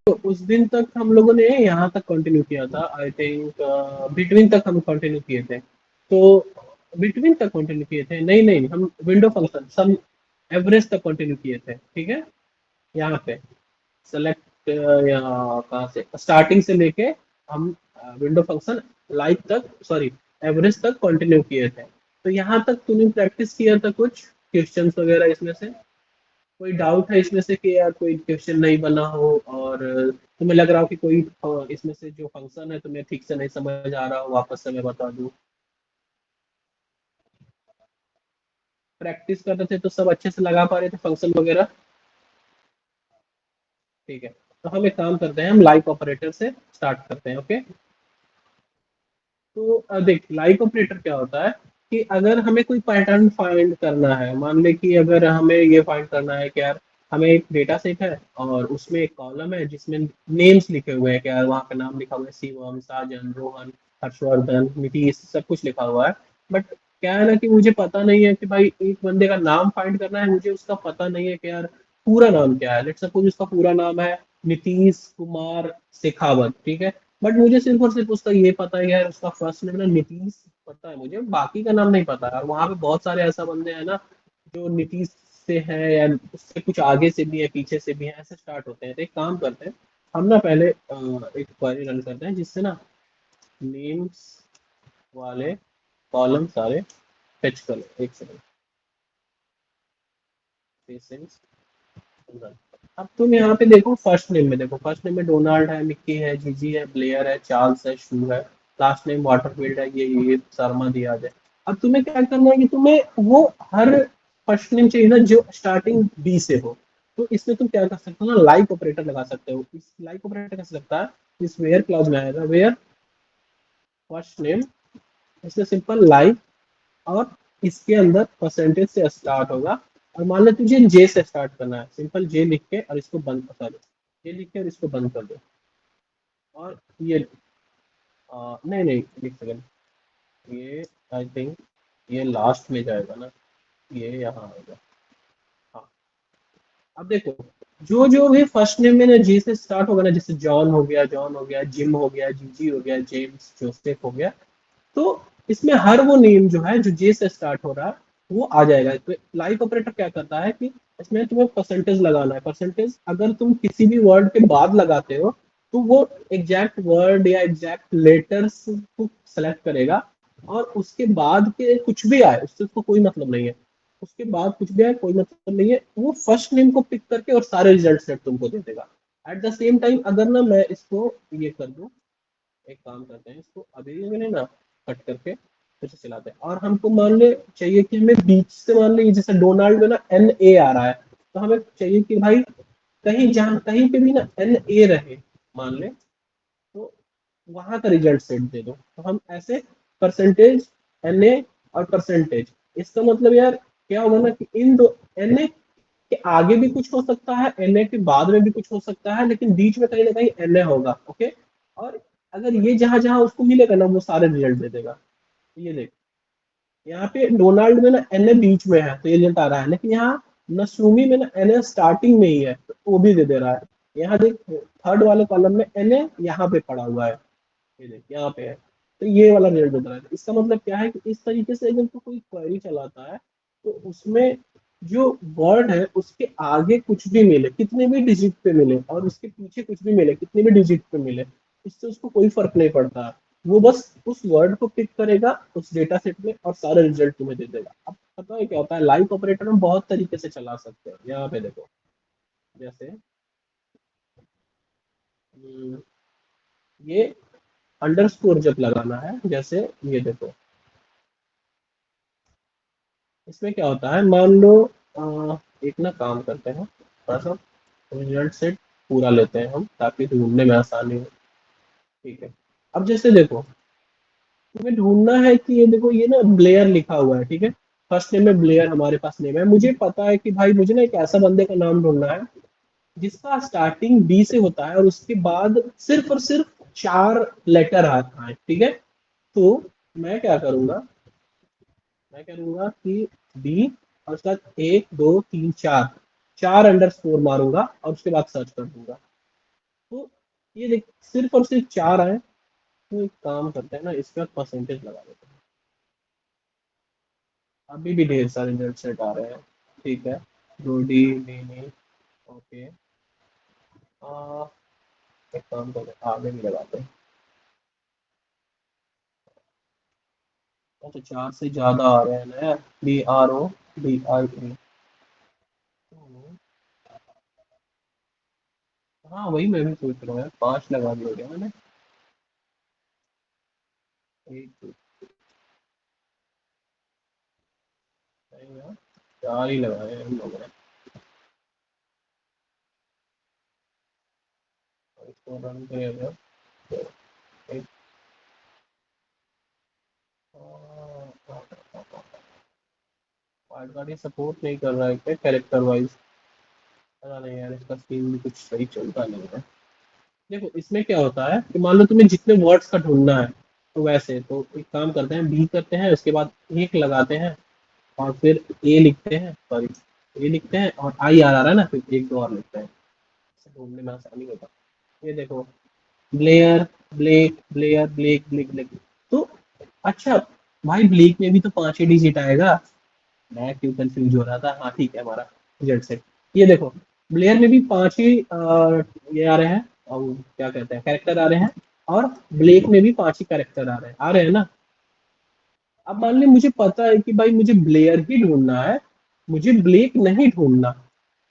तो उस दिन तक हम लोगों ने यहाँ तक कंटिन्यू किया था, आई थिंक बिटवीन तक हम कंटिन्यू किए थे। तो बिटवीन तक कंटिन्यू किए थे, नहीं नहीं, हम विंडो फंक्शन सम एवरेज तक कंटिन्यू किए थे, ठीक है। यहाँ पे सेलेक्ट या कहाँ से स्टार्टिंग से लेके हम विंडो फंक्शन लाइक तक, सॉरी, एवरेज तक कंटिन्यू किए थे। तो यहाँ तक तूने प्रैक्टिस किया था कुछ क्वेश्चंस वगैरह इसमें से? कोई डाउट है इसमें से कि यार कोई क्वेश्चन नहीं बना हो, और तुम्हें लग रहा हो कि कोई इसमें से जो फंक्शन है तुम्हें ठीक से नहीं समझ आ रहा हो, वापस से मैं बता दूं। प्रैक्टिस कर रहे थे तो सब अच्छे से लगा पा रहे थे फंक्शन वगैरह? ठीक है, तो हम एक काम करते हैं, हम लाइक ऑपरेटर से स्टार्ट करते हैं, ओके। तो देख, लाइक ऑपरेटर क्या होता है कि अगर हमें कोई पैटर्न फाइंड करना है, मान ले कि अगर हमें ये फाइंड करना है कि यार हमें एक डेटा सेट है और उसमें एक कॉलम है जिसमें नेम्स लिखे हुए हैं कि यार वहाँ पे नाम लिखा हुआ है शिवम, साजन, रोहन, हर्षवर्धन, नीतीश, सब कुछ लिखा हुआ है। बट क्या है ना कि मुझे पता नहीं है कि भाई एक बंदे का नाम फाइंड करना है, मुझे उसका पता नहीं है कि यार पूरा नाम क्या है। लेट्स सपोज उसका पूरा नाम है नीतीश कुमार शेखावत, ठीक है। बट मुझे सिर्फ और सिर्फ उसका ये पता है यार, उसका फर्स्ट नेम ना नीतीश पता है मुझे, बाकी का नाम नहीं पता है। और वहां पे बहुत सारे ऐसा बंदे हैं ना जो नीतीश से है या उससे कुछ आगे से भी है, पीछे से भी है, ऐसे स्टार्ट होते हैं। तो एक काम करते हैं, हम ना पहले एक क्वेरी रन करते हैं जिससे ना नेम्स वाले कॉलम सारे फेच कर लो। एक सेकंड, पेशेंस। अब तुम यहाँ पे देखो, फर्स्ट नेम में देखो, फर्स्ट नेम में डोनाल्ड है, मिक्की है, जीजी है, ब्लेयर है, चार्ल्स है, शू है। लास्ट नेम वाटरफील्ड है, ये शर्मा दिया है। अब तुम्हें क्या करना है कि तुम्हें वो हर फर्स्ट नेम चाहिए ना जो स्टार्टिंग बी से हो। तो इसमें तुम क्या कर सकते हो ना, लाइक ऑपरेटर लगा सकते हो। इस लाइक ऑपरेटर कैसे लगता है, इस वेयर क्लाउज में आएगा, वेयर फर्स्ट नेम, इसमें सिंपल लाइक, और इसके अंदर परसेंटेज से स्टार्ट होगा। और मान लो तुझे जे से स्टार्ट करना है, सिंपल जे लिख के और इसको बंद कर दो, जे लिख के और इसको बंद कर दो। और ये नहीं नहीं, एक सेकंड, ये आई थिंक ये लास्ट में जाएगा ना, ये यहाँ आएगा। हाँ, अब देखो, जो जो भी फर्स्ट नेम में ना जी से स्टार्ट होगा ना, जैसे जॉन हो गया, जॉन हो गया, जिम हो गया, जीजी हो गया, जेम्स, जोसेफ हो गया, तो इसमें हर वो नेम जो है जो जे से स्टार्ट हो रहा है वो आ जाएगा। तो लाइक ऑपरेटर क्या करता है कि इसमें तुम्हें परसेंटेज लगाना है। परसेंटेज अगर तुम किसी भी वर्ड के बाद लगाते हो तो वो एग्जैक्ट वर्ड या एग्जैक्ट लेटर्स को सेलेक्ट करेगा, और उसके बाद के कुछ भी आए उससे उसको कोई मतलब नहीं है। उसके बाद कुछ भी आए कोई मतलब नहीं है, वो फर्स्ट नेम को पिक करके और सारे रिजल्ट सेट तुमको दे देगा। एट द सेम टाइम अगर ना मैं इसको ये कर दूं, एक काम करते हैं, इसको अभी मैंने ना कट करके फिर से चलाते हैं। और हमको मान ले चाहिए कि हमें बीच से, मान ले जैसे डोनाल्ड में ना एन ए आ रहा है, तो हमें चाहिए कि भाई कहीं जहाँ कहीं पे भी ना एन ए रहे, मान ले, तो वहां का रिजल्ट सेट दे दो। तो हम ऐसे परसेंटेज एन ए और परसेंटेज, इसका मतलब यार क्या होगा ना कि इन दो, एन ए के आगे भी कुछ हो सकता है, एन ए के बाद में भी कुछ हो सकता है, लेकिन बीच में कहीं ना कहीं एन ए होगा, ओके। और अगर ये जहां जहां उसको मिलेगा ना वो सारे रिजल्ट दे देगा। ये देख, यहाँ पे डोनाल्ड में ना एन ए बीच में है तो ये रिजल्ट आ रहा है, लेकिन यहाँ नसूमी में ना एन ए स्टार्टिंग में ही है तो वो भी दे दे रहा है। यहाँ देख, थर्ड वाले कॉलम में एन ए यहाँ पे पड़ा हुआ है, ये देख यहाँ पे है, तो ये वाला रिजल्ट दे रहा है। इसका मतलब क्या है कि इस तरीके से अगर तो कोई क्वेरी चलाता है तो उसमें जो वर्ड है उसके आगे कुछ भी मिले, कितने भी डिजिट पे मिले, और उसके पीछे कुछ भी मिले, कितने भी डिजिट पे मिले, इससे उसको कोई फर्क नहीं पड़ता। वो बस उस वर्ड को पिक करेगा उस डेटा सेट में और सारा रिजल्ट तुम्हें दे देगा। अब पता है क्या होता है, लाइव ऑपरेटर हम बहुत तरीके से चला सकते हैं। यहाँ पे देखो, जैसे हम्म, ये अंडरस्कोर जब लगाना है, जैसे ये देखो, इसमें क्या होता है, मान लो एक ना काम करते हैं, थोड़ा सा रिजल्ट सेट पूरा लेते हैं हम ताकि ढूंढने में आसानी हो, ठीक है। अब जैसे देखो, तुम्हें ढूंढना है कि ये देखो, ये ना ब्लेयर लिखा हुआ है, ठीक है। फर्स्ट नेम में ब्लेयर हमारे पास नेम है, मुझे पता है कि भाई मुझे ना एक ऐसा बंदे का नाम ढूंढना है जिसका स्टार्टिंग बी से होता है और उसके बाद सिर्फ और सिर्फ चार लेटर आता है, ठीक है। तो मैं क्या करूंगा, मैं करूंगा कि बी और उसके बाद एक दो तीन चार, चार अंडर स्कोर मारूंगा और उसके बाद सर्च कर दूंगा। तो ये देख सिर्फ और सिर्फ 4 आए। तो एक काम करते हैं ना, इसका परसेंटेज लगा देते हैं। अभी भी ढेर सारे जेड सेट आ रहे हैं। ठीक है। रोडी नीनी। ओके। आ, एक काम करते हैं, आगे भी लगाते हैं। अच्छा, 4 से ज्यादा आ रहे हैं ना। BRODIA। हाँ वही मैं भी सोच रहा हूँ, 5 लगा दिया गया मैंने। एक दो, नहीं यार, 4 ही लगाए हैं हम लोगों ने। इसको रन करेगा। तो एक वाइल्ड कार्ड ये सपोर्ट नहीं कर रहा है क्या कैरेक्टर वाइज? पता नहीं यार, इसका सीन भी कुछ सही चलता नहीं है। देखो इसमें क्या होता है कि मान लो तुम्हें जितने वर्ड्स का ढूंढना है, तो वैसे तो एक काम करते हैं, बी करते हैं, उसके बाद एक लगाते हैं, और फिर ए लिखते हैं, सॉरी, ए लिखते हैं और आई आ रहा है ना, फिर एक दो और लिखते हैं। इससे ढूंढने में आसानी होगा। ये देखो, Blair, Blake, Blair, Blake, Blake, Blake. तो अच्छा, भाई ब्लेक में भी तो 5 ही डिजिट आएगा। मैं क्यों कंफ्यूज हो रहा था। हाँ ठीक है, हमारा जेड सेट। ये देखो, ब्लेयर में भी 5 ही ये आ रहे हैं, और क्या कहते हैं, कैरेक्टर आ रहे हैं। और ब्लेक में भी 5 ही कैरेक्टर आ रहे हैं ना। अब मान ली मुझे पता है कि भाई मुझे ब्लेयर ही ढूंढना है, मुझे ब्लेक नहीं ढूंढना।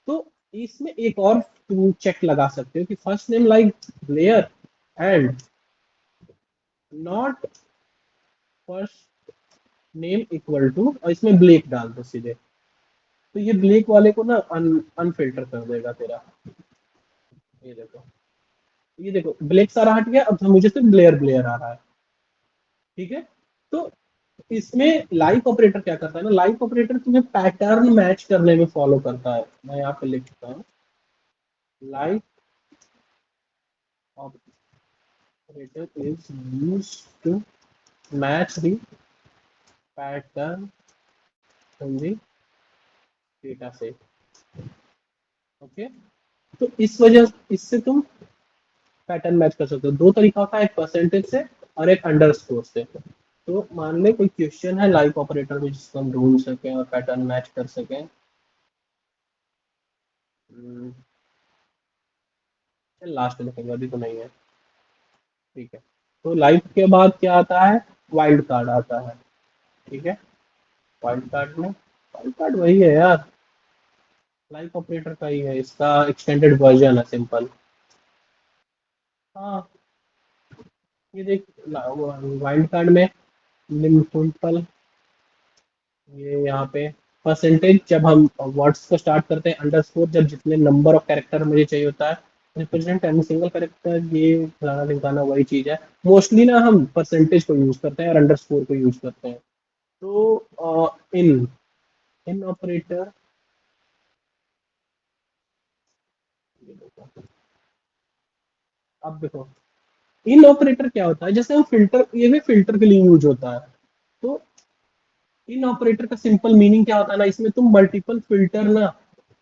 तो इसमें एक और तुम चेक लगा सकते हो कि first name like Blair and not first name equal to, और इसमें ब्लेक डाल दो सीधे। तो ये ब्लेक वाले को ना अनफिल्टर कर देगा तेरा। ये देखो, ये देखो ब्लेक सारा हट गया, अब मुझे सिर्फ ब्लेयर ब्लेयर आ रहा है। ठीक है। तो इसमें लाइक ऑपरेटर क्या करता है ना, लाइक ऑपरेटर तुम्हें पैटर्न मैच करने में फॉलो करता है। मैं यहाँ पे लिखता हूँ, like operator is use to match the pattern in the data set. Okay. तो इस वजह, इससे तुम पैटर्न मैच कर सकते हो। दो तरीका होता है, एक परसेंटेज से और एक अंडरस्कोर से। तो मान ले कोई क्वेश्चन है लाइक ऑपरेटर में जिसको हम ढूंढ सकें और पैटर्न मैच कर सकें। लास्ट में लिखेंगे, अभी तो नहीं है। ठीक है। तो लाइक के बाद क्या आता है, वाइल्ड कार्ड आता है। ठीक है। वाइल्ड कार्ड में, वाइल्ड कार्ड वही है यार, लाइक ऑपरेटर का ही है, इसका एक्सटेंडेड वर्जन है, सिंपल। हाँ, ये देख, वाइल्ड कार्ड में सिंपल, ये यहाँ पे परसेंटेज जब हम वर्ड्स को स्टार्ट करते हैं, अंडरस्कोर जब जितने नंबर ऑफ कैरेक्टर मुझे चाहिए होता है, रिप्रेजेंट एनी सिंगल कैरेक्टर, ये फलाना ढिमकाना वही चीज है। मोस्टली ना हम परसेंटेज को यूज करते हैं और अंडरस्कोर को यूज करते हैं। तो इन इन ऑपरेटर, अब देखो, इन ऑपरेटर क्या होता है, जैसे हम फिल्टर, ये भी फिल्टर के लिए यूज होता है। तो इन ऑपरेटर का सिंपल मीनिंग क्या होता है ना, इसमें तुम मल्टीपल फिल्टर ना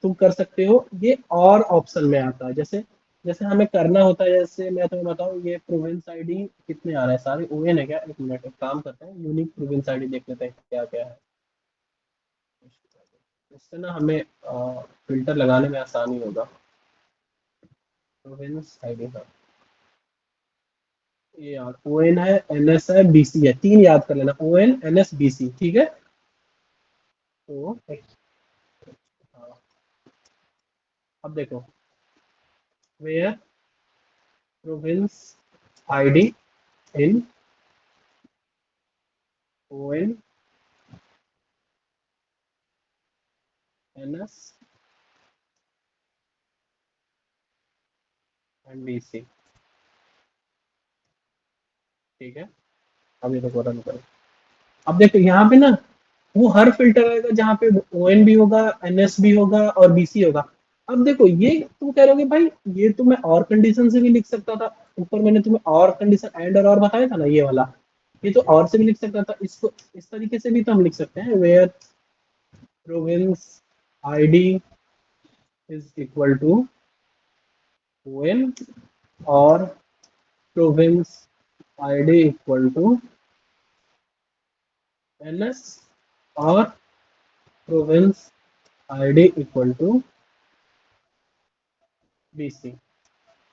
तुम कर सकते हो। ये और ऑप्शन में आता है, जैसे जैसे हमें करना होता है, जैसे मैं तुम्हें बताऊं, ये प्रोविंस आईडी कितने आ रहे हैं, सारे ओएन है क्या? एक मिनट, एक काम करते हैं, यूनिक प्रोविंस आईडी देख लेते हैं क्या क्या है। इससे ना हमें फिल्टर लगाने में आसानी होगा। प्रोविंस आईडी, हाँ, ये यार ओएन है, एनएस है, बीसी है, 3 याद कर लेना, ओएन एनएस बीसी। ठीक है। तो हाँ, अब देखो, where province ID in ON NS and BC. ठीक है। अब ये देखो रन करो। अब देखो यहाँ पे ना, वो हर फिल्टर आएगा जहाँ पे ओएन भी होगा, एनएस भी होगा और बीसी होगा। अब देखो, ये तुम कह रहे हो कि भाई ये तो मैं और कंडीशन से भी लिख सकता था। ऊपर मैंने तुम्हें और कंडीशन एंड और बताया था ना, ये वाला, ये तो और से भी लिख सकता था। इसको इस तरीके से भी तो हम लिख सकते हैं, where province ID is equal to ON और province ID equal to NS और province ID equal to BC.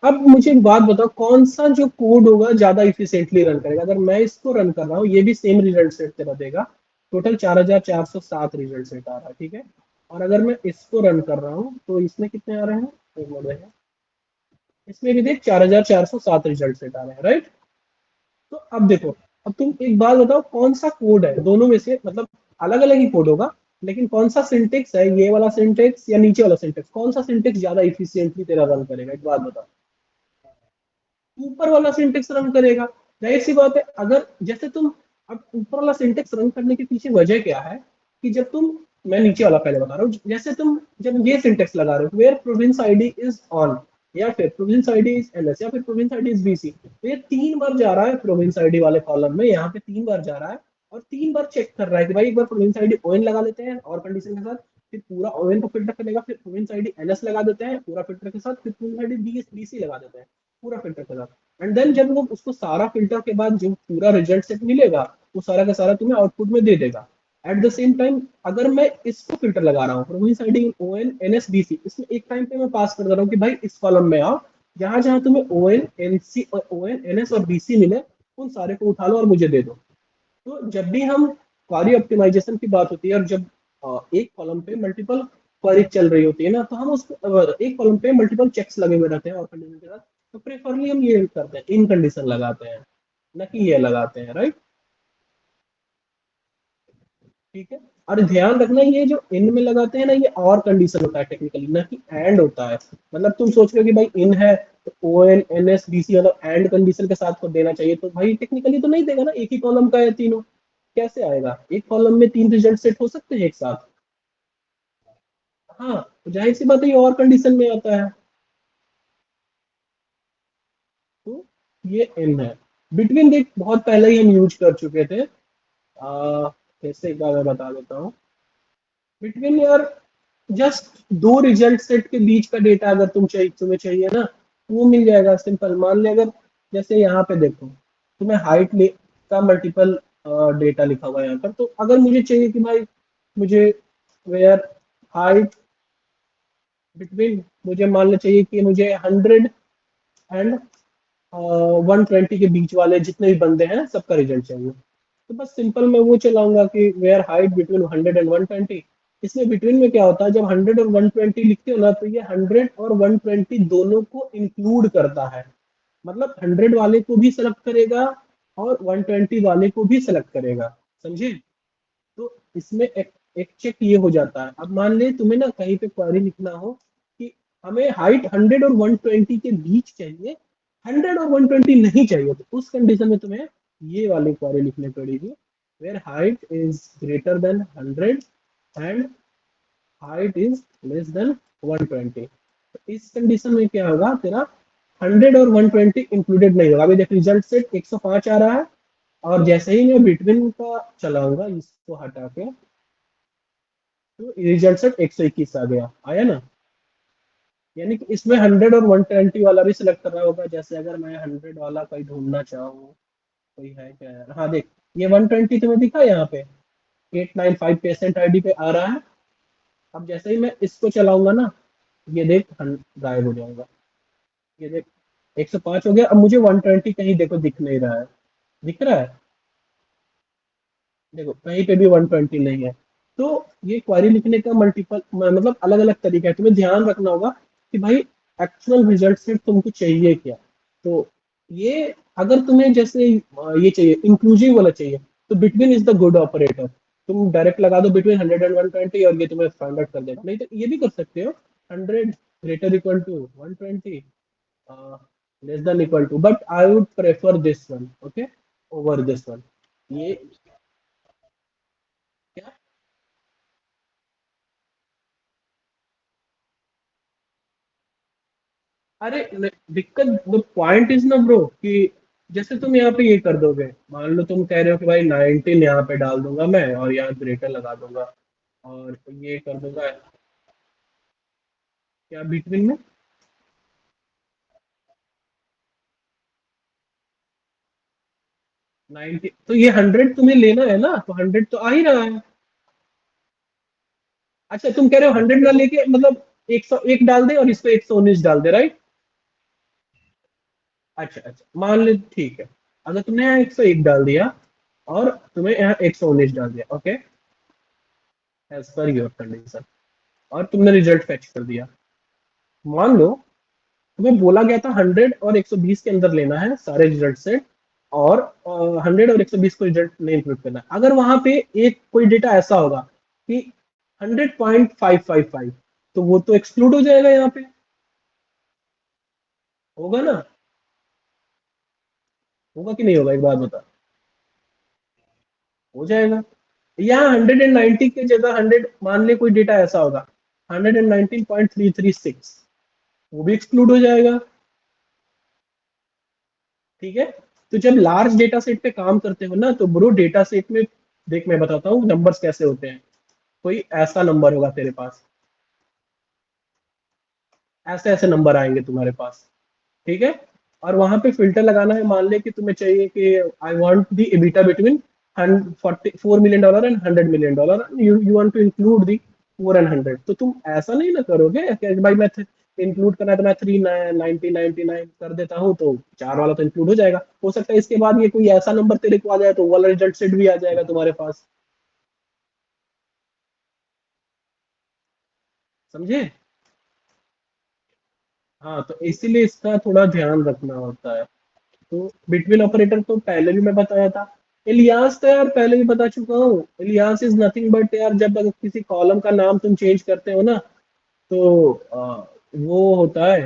अब मुझे एक बात बताओ, कौन सा जो कोड होगा ज्यादा इफिशिएंटली रन करेगा? अगर मैं इसको रन कर रहा हूँ, ये भी सेम रिजल्ट सेट तेरा देगा। टोटल 4407 रिजल्ट सेट आ रहा है, ठीक है। और अगर मैं इसको रन कर रहा हूँ तो इसमें कितने आ रहे हैं? एक मिनट देखो। इसमें भी देख 4407 रिजल्ट सेट आ रहे हैं, राइट। तो अब देखो, अब तुम एक बात बताओ, कौन सा कोड है दोनों में से, मतलब अलग अलग ही कोड होगा, लेकिन कौन सा सिंटेक्स है, ये वाला सिंटेक्स या नीचे वाला सिंटेक्स, कौन सा सिंटेक्स ज्यादा इफिशिएंटली तेरा रन करेगा? एक बात बताओ। ऊपर वाला सिंटेक्स रन करेगा। जाहिर सी बात है, अगर जैसे तुम, अब ऊपर वाला सिंटेक्स रन करने के पीछे वजह क्या है कि जब तुम, मैं नीचे वाला पहले बता रहा हूँ, जैसे तुम जब ये सिंटेक्स लगा रहे हो, where province ID is on, या फिर प्रोविंस आईडी इज एलएस, या फिर प्रोविंस आईडी इज बीसी, तो ये 3 बार जा रहा है प्रोविंस आईडी वाले कॉलम में, यहाँ पे 3 बार जा रहा है। और 3 बार चेक कर रहा है कि भाई एक बार प्रोविंस आईडी ओएन लगा लेते हैं और कंडीशन के साथ, फिर पूरा ओएन को फिल्टर करेगा, फिर प्रोविंस आईडी एलएस लगा देते हैं पूरा फिल्टर के साथ, फिर प्रोविंस आईडी बीसी लगा देते हैं पूरा फिल्टर के साथ। एंड देन जब वो उसको सारा फिल्टर के बाद जो पूरा रिजल्ट सेट मिलेगा, वो सारा का सारा तुम्हें आउटपुट में दे देगा। एट द सेम टाइम, अगर मैं इसको फिल्टर लगा रहा हूँ, province ID O N N S B C, इसमें एक टाइम पे मैं पास कर दे रहा हूँ कि भाई इस कॉलम में आओ, जहां जहां तुम्हें ओ एन एन सी और ओ एन एन एस और बी सी मिले, उन सारे को उठा लो और मुझे दे दो। तो जब भी हम क्वारी ऑप्टिमाइजेशन की बात होती है, और जब एक कॉलम पे मल्टीपल क्वारी चल रही होती है ना, तो हम उस एक कॉलम पे मल्टीपल चेक्स लगे हुए रहते हैं और कंडीशन के साथ, तो प्रेफरली हम ये करते हैं, इन कंडीशन लगाते हैं, न कि ये लगाते हैं, राइट। ठीक है। और ध्यान रखना, ये जो इन में लगाते हैं ना, ये और कंडीशन होता है टेक्निकली, ना कि एंड होता है। मतलब तुम सोच रहे हो कि भाई इन है तो O N N S B C मतलब एंड कंडीशन के साथ को देना चाहिए, तो भाई टेक्निकली तो नहीं देगा ना, एक ही कॉलम का है तीनों, कैसे आएगा? एक कॉलम में 3 रिजल्ट सेट हो सकते हैं एक साथ? हाँ, तो जाहिर सी बात है ये और कंडीशन में आता है। तो ये इन है। बिटवीन देख बहुत पहले ही हम यूज कर चुके थे। कैसे एक बार मैं बता देता हूँ। बिटवीन यार, जस्ट 2 रिजल्ट सेट के बीच का डेटा अगर तुम्हें चाहिए ना, तो वो मिल जाएगा सिंपल। मान ले अगर, जैसे यहाँ पे देखो, तुम्हें हाइट का मल्टीपल डेटा लिखा हुआ है यहाँ पर, तो अगर मुझे चाहिए कि भाई मुझे वेयर हाइट बिटवीन, मुझे मान ले चाहिए कि मुझे 100 एंड 120 के बीच वाले जितने भी बंदे हैं सबका रिजल्ट चाहिए, तो बस सिंपल मैं वो चलाऊंगा कि वेयर हाइट बिटवीन 100 एंड 120। इसमें बिटवीन में क्या होता है, जब 100 और 120 लिखते हो ना, तो ये 100 और 120 दोनों को इंक्लूड करता है। मतलब 100 वाले को भी सेलेक्ट करेगा और 120 वाले को भी सेलेक्ट करेगा, समझे? तो इसमें एक चेक ये हो जाता है। अब मान ले तुम्हें ना कहीं पे क्वेरी लिखना हो कि हमें हाइट 100 और 120 के बीच चाहिए, 100 और 120 नहीं चाहिए, तो उस कंडीशन में तुम्हें ये वाली क्वेरी लिखनी पड़ेगी, where height is greater than 100 and height is less than 120। तो इस कंडीशन में क्या होगा, तेरा 100 और 120 इंक्लूडेड नहीं होगा। अभी देख रिजल्ट सेट 105 आ रहा है, और जैसे ही मैं बिटवीन का चलाऊंगा इसको हटा के, तो रिजल्ट सेट 121 आ गया, आया ना। यानी कि इसमें 100 और 120 वाला भी सिलेक्ट करना होगा। जैसे अगर मैं 100 वाला कोई ढूंढना चाहूँ, कोई है क्या यार? हाँ देख, ये 120 तुम्हें दिखा यहाँ पे, 895 पेशेंट आईडी पे आ रहा है। अब जैसे ही मैं इसको चलाऊंगा ना, ये देख गायब हो जाएगा। ये देख 105 हो गया। अब मुझे 120 कहीं देखो दिख नहीं रहा है, दिख रहा है? देखो कहीं पे भी 120 नहीं है। तो ये क्वेरी लिखने का मल्टीपल मतलब अलग अलग तरीका है, तुम्हें ध्यान रखना होगा कि भाई एक्चुअल रिजल्ट से तुमको चाहिए क्या। तो ये, अगर तुम्हें जैसे ये चाहिए, इंक्लूसिव वाला चाहिए, तो between is the good operator. तुम डायरेक्ट लगा दो बिटवीन 100 एंड 120, और ये तुम्हें फाइंड आउट कर देगा। नहीं तो ये भी कर सकते हो, 100 greater equal to 120 less than equal to, but I would prefer this one, okay, over this one. ये क्या? अरे दिक्कत, द पॉइंट इज ना ब्रो, कि जैसे तुम यहाँ पे ये कर दोगे, मान लो तुम कह रहे हो कि भाई 19 यहाँ पे डाल दूंगा मैं और यहाँ ग्रेटर लगा दूंगा, और ये कर दूंगा क्या बिटवीन में। 90, तो ये 100 तुम्हें लेना है ना, तो 100 तो आ ही रहा है। अच्छा तुम कह रहे हो 100 ना लेके मतलब 101 डाल दे और इस पे 119 डाल दे, राइट? अच्छा अच्छा, मान ले ठीक है। अगर तुमने यहाँ 101 डाल दिया और तुम्हें यहाँ 119 डाल दिया, okay, as per your condition, और तुमने रिजल्ट फेच कर दिया। मान लो तुम्हें बोला गया था 100 और 120 के अंदर लेना है सारे रिजल्ट से, और 100 और 120 को रिजल्ट में इंक्लूड करना है। अगर वहां पे एक कोई डेटा ऐसा होगा कि 100.555, तो वो तो एक्सक्लूड हो जाएगा यहाँ पे, होगा ना? होगा कि नहीं होगा, एक बात बता। हो जाएगा। यहाँ 190 की जगह 100 मान ले कोई डेटा ऐसा होगा 119.336, वो भी एक्सक्लूड हो जाएगा। ठीक है। तो जब लार्ज डेटा सेट पे काम करते हो ना, तो ब्रो डेटा सेट में देख मैं बताता हूँ नंबर्स कैसे होते हैं। कोई ऐसा नंबर होगा तेरे पास, ऐसे ऐसे नंबर आएंगे तुम्हारे पास, ठीक है। और वहां पे फिल्टर लगाना है, मान ले कि तुम्हें चाहिए कि I want the EBITDA between 4 million dollar and 100 million dollar, you want to include the 4 and 100, तो तुम ऐसा नहीं ना करोगे कि भाई मैं इंक्लूड करना है तो मैं 390 99 कर देता हूँ, तो चार वाला तो इंक्लूड हो जाएगा। हो सकता है इसके बाद ये कोई ऐसा नंबर तेरे को आ जाए तो वो वाला रिजल्ट सेट भी आ जाएगा तुम्हारे पास। समझे? हाँ, तो इसीलिए इसका थोड़ा ध्यान रखना होता है। तो बिटवीन ऑपरेटर तो पहले भी मैं बताया था। इलियास तो यार पहले भी बता चुका हूँ, इलियास इज नथिंग बट यार, जब अगर किसी कॉलम का नाम तुम चेंज करते हो ना, तो वो होता है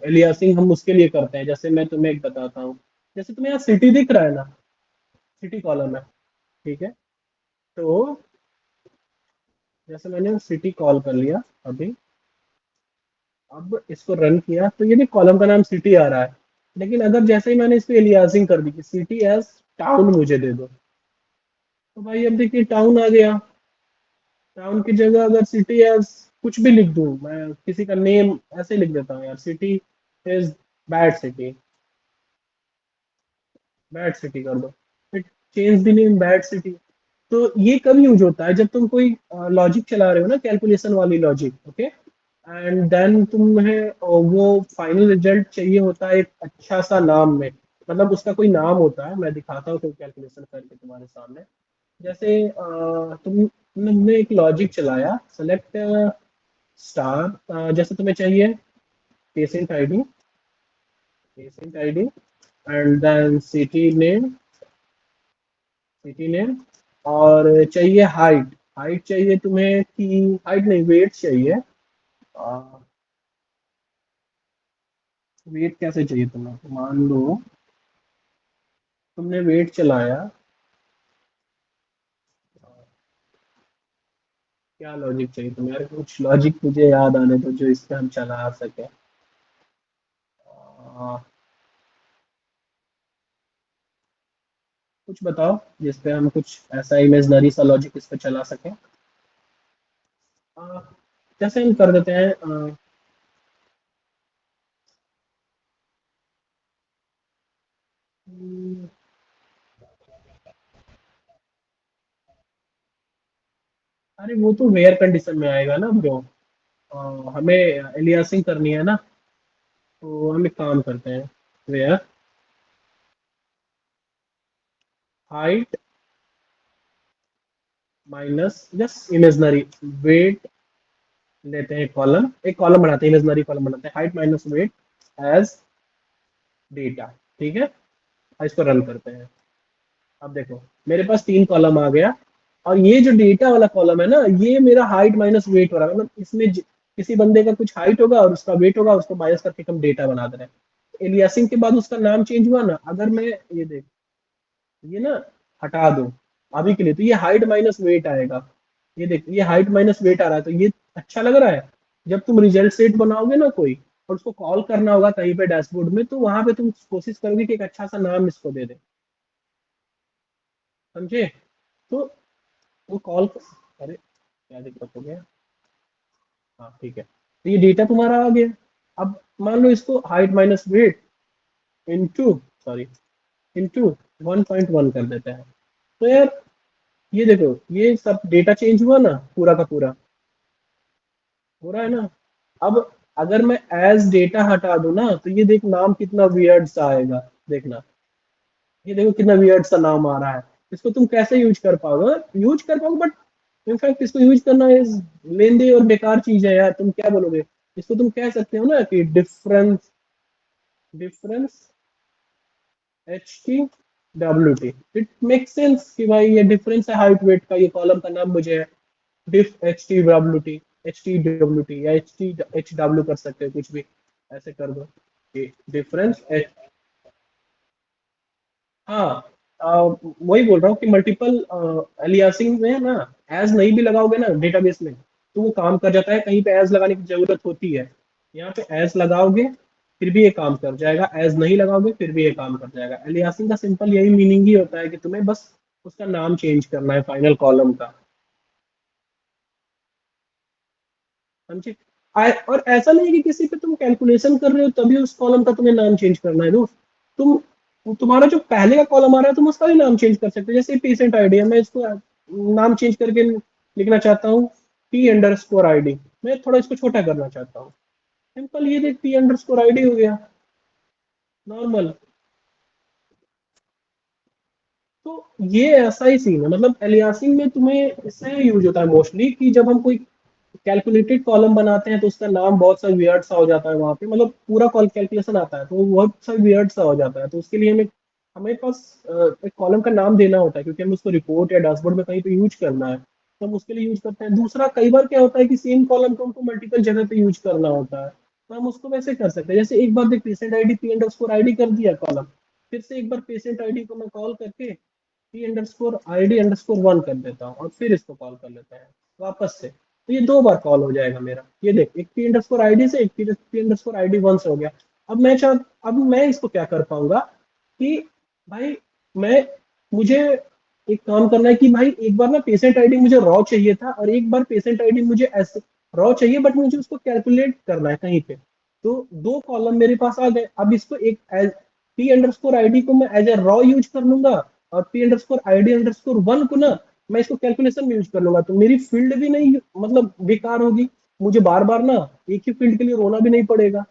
एलियासिंग, हम उसके लिए करते हैं। जैसे मैं तुम्हें एक बताता हूँ, जैसे तुम्हें यहाँ सिटी दिख रहा है ना, सिटी कॉलम है, ठीक है। तो जैसे मैंने सिटी कॉल कर लिया अभी, अब इसको रन किया तो ये भी कॉलम का नाम सिटी आ रहा है। लेकिन अगर जैसे ही मैंने इस पे एलियासिंग कर दी कि सिटी एज टाउन मुझे दे दो, तो भाई अब देखिए टाउन आ गया। टाउन की जगह अगर सिटी एज कुछ भी लिख दूं, मैं किसी का नेम ऐसे लिख देता हूँ यार, city is bad city, bad city कर दो, फिर change the name bad city. तो ये कब यूज होता है, जब तुम कोई लॉजिक चला रहे हो ना, कैलकुलेशन वाली लॉजिक, ओके, एंड देन तुम्हें वो फाइनल रिजल्ट चाहिए होता है एक अच्छा सा नाम में, मतलब उसका कोई नाम होता है, मैं दिखाता हूँ कोई कैलकुलेशन करके तुम्हारे सामने। जैसे तुमने एक लॉजिक चलाया, सेलेक्ट स्टार, जैसे तुम्हें चाहिए patient ID, patient ID, and then city name, और चाहिए हाइट, हाइट चाहिए तुम्हें कि हाइट नहीं, वेट चाहिए। वेट कैसे चाहिए तुम्हें, मान लो तुमने वेट चलाया, क्या लॉजिक चाहिए तुम्हें यार, कुछ लॉजिक मुझे याद आने तो जो इस पे हम चला सके। आ, कुछ बताओ जिस पे हम कुछ ऐसा इमेजनरी सा लॉजिक इस पे चला सके। आ, जैसे हम कर देते हैं हम्म, अरे वो तो वेयर कंडीशन में आएगा ना ब्रो। हमें एलियासिंग करनी है ना, तो हम एक काम करते हैं, where height minus just imaginary weight लेते हैं, कॉलम, एक कॉलम बनाते हैं, इमेजनरी कॉलम बनाते हैं, height minus weight as data, ठीक है। और इसको रन करते हैं। अब देखो मेरे पास 3 कॉलम आ गया, और ये जो डेटा वाला कॉलम है ना, ये मेरा हाइट माइनस वेट हो रहा है, मतलब इसमें किसी बंदे का कुछ हाइट होगा और उसका वेट होगा, उसको माइनस करके हम डेटा बना दे रहे हैं। एलियासिंग के बाद उसका नाम चेंज हुआ ना, अगर मैं ये देख, ये ना हटा दो अभी के लिए, तो ये हाइट माइनस वेट आएगा। ये देख, ये हाइट माइनस वेट आ रहा है, तो ये अच्छा लग रहा है। जब तुम रिजल्ट सेट बनाओगे ना कोई, और उसको कॉल करना होगा कहीं पे डैशबोर्ड में, तो वहां पे तुम कोशिश करोगे कि एक अच्छा सा नाम इसको दे दे। समझे? तो वो कॉल, अरे क्या दिक्कत हो गया, हाँ ठीक है, तो ये डेटा तुम्हारा आ गया। अब मान लो इसको height minus weight into, sorry, into 1.1 कर देते हैं। तो यार ये देखो, ये सब डेटा चेंज हुआ ना पूरा का पूरा, हो रहा है ना। अब अगर मैं एज डेटा हटा दूं ना, तो ये देख नाम कितना वियर्ड सा आएगा, देखना। ये देखो कितना वियर्ड सा नाम आ रहा है। इसको तुम कैसे यूज कर पाओगे? यूज कर पाओगे, बट इनफैक्ट इसको यूज करना इज लेंदी और बेकार चीज है यार। तुम क्या बोलोगे? इसको तुम कह सकते हो ना कि difference, difference H T W T. It make sense कि भाई ये डिफरेंस है हाइट वेट का, ये कॉलम का नाम मुझे है डिफ H T W T, H T W T या एच डब्ल्यू कर सकते हो, कुछ भी ऐसे कर दो कि डिफरेंस। हाँ, वही बोल रहा हूँ कि मल्टीपल अलियासिंग में ना, एज नहीं भी लगाओगे ना डेटाबेस में, तो वो काम कर जाता है। कहीं पे एज लगाने की जरूरत होती है, यहाँ पे एज लगाओगे फिर भी ये काम कर जाएगा, एज नहीं लगाओगे फिर भी ये काम कर जाएगा। अलियासिंग का सिंपल यही मीनिंग ही होता है कि तुम्हें बस उसका नाम चेंज करना है फाइनल कॉलम का। समझे? और ऐसा नहीं है कि किसी पे तुम कैलकुलेशन कर रहे हो तभी उस कॉलम का तुम्हें नाम चेंज करना है दोस्त। तुम्हारा जो पहले का कॉलम आ रहा है तुम उसका भी नाम चेंज कर सकते हो। जैसे पेशेंट आईडी है, मैं इसको नाम चेंज करके लिखना चाहता हूँ P_ID। मैं थोड़ा इसको छोटा करना चाहता हूँ, सिंपल ये देख P_ID हो गया, नॉर्मल। तो ये ऐसा ही सीन है, मतलब एलियासिंग में तुम्हें इससे यूज होता है मोस्टली कि जब हम कोई कैलकुलेटेड कॉलम बनाते हैं तो उसका नाम बहुत सा वियर्ड सा हो जाता है वहां पे, मतलब पूरा कॉल कैलकुलेशन आता है तो वो बहुत सा वियर्ड सा हो जाता है। तो उसके लिए हमें हमें पास एक कॉलम का नाम देना होता है, क्योंकि हमें उसको रिपोर्ट या डैशबोर्ड में कहीं पे यूज करना है, तो हम उसके लिए यूज करते हैं। दूसरा, कई बार क्या होता है कि सेम कॉलम को हमको मल्टीपल जगह पे यूज करना होता है, तो हम उसको वैसे कर सकते हैं। जैसे एक बार देख पेशेंट आईडी P_ID कर दिया कॉलम, फिर से एक बार पेशेंट आईडी को मैं कॉल करके P_ID_1 कर देता हूँ और फिर इसको कॉल कर लेते हैं वापस से। तो ये दो बार कॉल हो जाएगा मेरा। ये देख, एक P_ID से, एक P_ID_1 से हो गया। अब अब मैं इसको क्या कर पाऊंगा कि भाई मैं मुझे एक काम करना है कि भाई एक बार ना पेशेंट आईडी मुझे रॉ चाहिए था और एक बार पेशेंट आईडी मुझे ऐसे रॉ चाहिए, बट मुझे उसको कैलकुलेट करना है कहीं पे। तो दो कॉलम मेरे पास आ गए। अब इसको एक P_ID को मैं एज ए रॉ यूज कर लूंगा, और P_ID_1 को ना मैं इसको कैलकुलेशन में यूज कर लूंगा। तो मेरी फील्ड भी नहीं मतलब बेकार होगी, मुझे बार बार ना एक ही फील्ड के लिए रोना भी नहीं पड़ेगा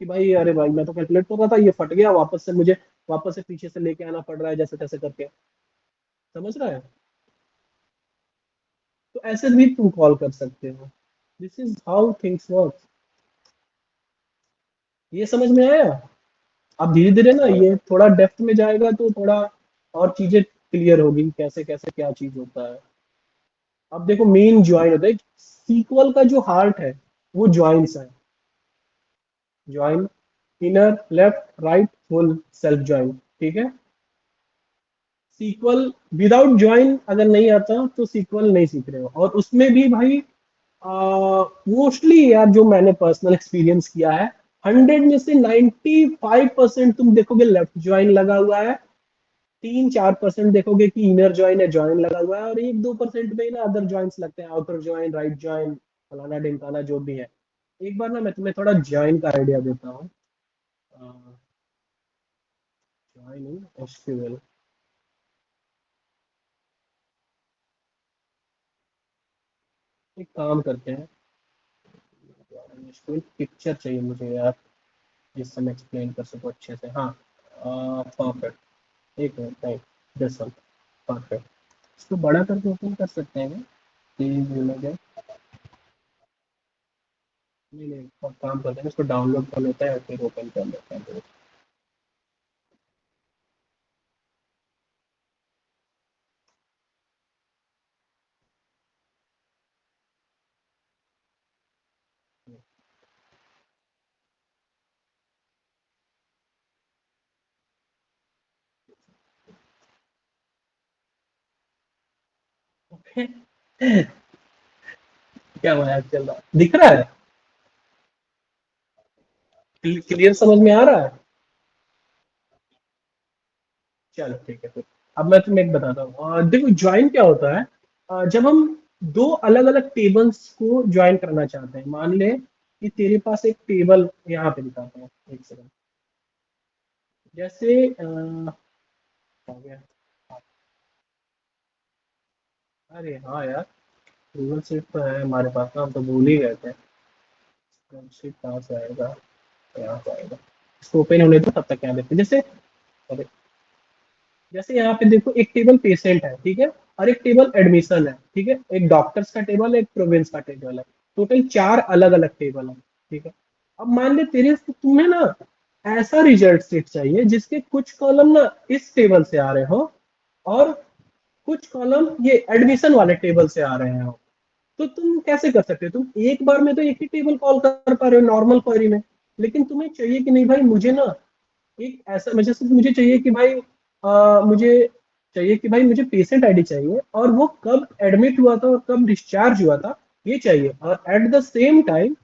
कि भाई अरे भाई मैं तो कैलकुलेट कर रहा था ये फट गया, वापस से मुझे वापस से पीछे से लेके आना पड़ रहा है जैसे तैसे करके। समझ रहा है? तो ऐसे भी तुम कॉल कर सकते हो। This is how things work. ये समझ में आया? अब धीरे धीरे ना ये थोड़ा डेप्थ में जाएगा तो थोड़ा और चीजें क्लियर होगी कैसे कैसे क्या चीज होता है। अब देखो मेन ज्वाइन होता है, सीक्वल का जो हार्ट है वो ज्वाइंस है। Join, inner, left, right, full, self join. ठीक है? सीक्वल विदाउट ज्वाइन अगर नहीं आता तो सीक्वल नहीं सीख रहे हो। और उसमें भी भाई मोस्टली यार जो मैंने पर्सनल एक्सपीरियंस किया है, 100 में से 95% तुम देखोगे लेफ्ट ज्वाइन लगा हुआ है, 3-4% देखोगे कि इनर ज्वाइन है, ज्वाइन लगा हुआ है, और 1-2% में ही ना अदर ज्वाइंस लगते हैं, आउटर ज्वाइन, राइट ज्वाइन, फलाना ढिमकाना जो भी है। एक बार ना मैं तुम्हें थोड़ा ज्वाइन का आइडिया देता हूँ। Join in SQL. एक काम करते हैं, कोई पिक्चर चाहिए मुझे यार जिससे मैं एक्सप्लेन कर सकूँ अच्छे से। हाँ, परफेक्ट। एक मिनट, नहीं, दिस वन, परफेक्ट। इसको बड़ा करके ओपन कर सकते हैं क्या? प्लीज इमेज है। नहीं नहीं, अब काम करते हैं, इसको डाउनलोड कर लेते हैं फिर ओपन कर लेते हैं। ओके। क्या मजाक चल रहा है, दिख रहा है? क्लियर समझ में आ रहा है? चलो ठीक है फिर। अब मैं तुम्हें एक बताता हूँ। देखो ज्वाइन क्या होता है। जब हम दो अलग अलग टेबल्स को ज्वाइन करना चाहते हैं, मान ले कि तेरे पास एक टेबल यहाँ पे दिखाते हैं, एक सेकंड। जैसे हो गया। अरे हाँ यार, गूगल शीट तो है हमारे पास ना, हम तो भूल ही गए थे। गूगल शीट कहाँ से आएगा, यहाँ से आएगा। इसको ओपन होने दो, तब तक क्या देखते हैं। जैसे अरे, जैसे यहाँ पे देखो, एक टेबल पेशेंट है, ठीक है, और एक टेबल एडमिशन है, ठीक है, एक डॉक्टर्स का टेबल है, एक प्रोविंस का टेबल है। टोटल चार अलग अलग टेबल है, ठीक है। अब मान ले तेरे तुम्हें ना ऐसा रिजल्ट सेट चाहिए जिसके कुछ कॉलम ना इस टेबल से आ रहे हो, और कुछ कॉलम ये एडमिशन वाले टेबल से आ रहे हो। तो तुम कैसे कर सकते हो? तुम एक बार में तो एक ही टेबल कॉल कर पा रहे हो नॉर्मल क्वेरी में, लेकिन तुम्हें चाहिए कि नहीं भाई, मुझे ना एक ऐसा, जैसे मुझे चाहिए कि भाई मुझे पेशेंट आईडी चाहिए, और वो कब एडमिट हुआ था और कब डिस्चार्ज हुआ था ये चाहिए, और एट द सेम टाइम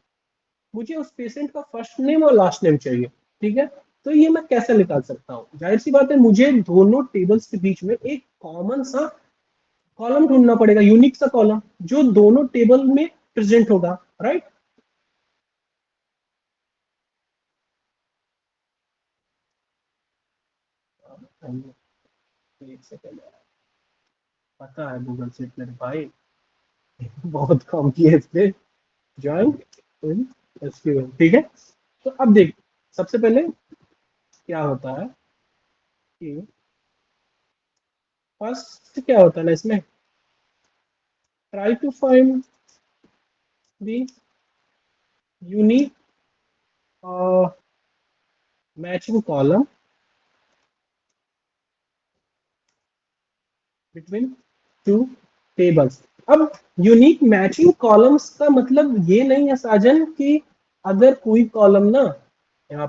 मुझे उस पेशेंट का फर्स्ट नेम और लास्ट नेम चाहिए, ठीक है। तो ये मैं कैसे निकाल सकता हूँ? जाहिर सी बात है, मुझे दोनों टेबल्स के बीच में एक कॉमन सा कॉलम ढूंढना पड़ेगा, यूनिक सा कॉलम जो दोनों टेबल में प्रेजेंट होगा, राइट। एक सेकेंड, पता है गूगल शीट मेरे भाई, बहुत काम किए इस पे। ज्वाइन इन एसक्यूएल, ठीक है। तो अब देख, सबसे पहले क्या होता है कि फर्स्ट क्या होता है ना इसमें, try to find the unique matching column between two tables. अब यूनिक मैचिंग कॉलम्स का मतलब ये नहीं है साजन कि अगर कोई कॉलम ना, यहाँ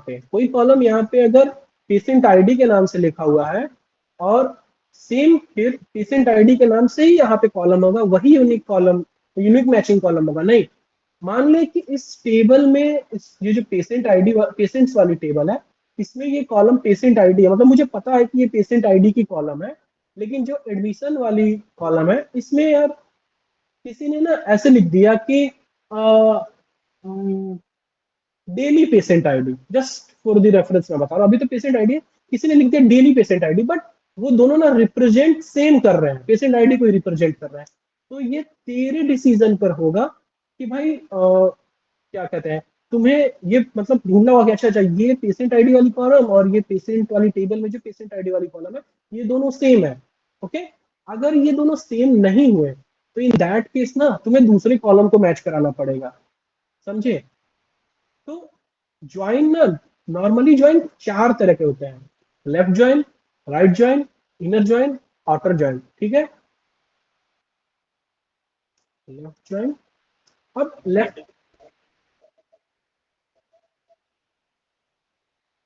पे अगर पेशेंट आईडी के नाम से लिखा हुआ है, और सेम फिर पेशेंट आईडी के नाम से ही यहाँ पे कॉलम होगा, वही यूनिक मैचिंग कॉलम होगा, नहीं। मान ले कि इस टेबल में ये जो पेशेंट्स वाली टेबल है, इसमें ये कॉलम पेशेंट आईडी है, मतलब मुझे पता है कि ये पेशेंट आईडी की कॉलम है। लेकिन जो एडमिशन वाली कॉलम है, इसमें यार किसी ने ना ऐसे लिख दिया कि daily patient ID, just for the reference में बता रहा हूँ, अभी तो पेशेंट आईडी है, किसी ने लिख दिया डेली पेशेंट आईडी, बट वो दोनों ना रिप्रेजेंट सेम कर रहे हैं, पेशेंट आईडी को रिप्रेजेंट कर रहे हैं। तो ये तेरे डिसीजन पर होगा कि भाई क्या कहते हैं, तुम्हें ये मतलब ढूंढना होगा कि अच्छा अच्छा, ये पेशेंट आईडी वाली कॉलम और ये पेशेंट वाली टेबल में जो पेशेंट आईडी वाली कॉलम है, ये दोनों सेम है। ओके, अगर ये दोनों सेम नहीं हुए, तो इन दैट केस ना तुम्हें दूसरे कॉलम को मैच कराना पड़ेगा, समझे। तो ज्वाइन ना, नॉर्मली ज्वाइन चार तरह के होते हैं: left join, right join, inner join, outer join, ठीक है। लेफ्ट ज्वाइन, अब लेफ्ट,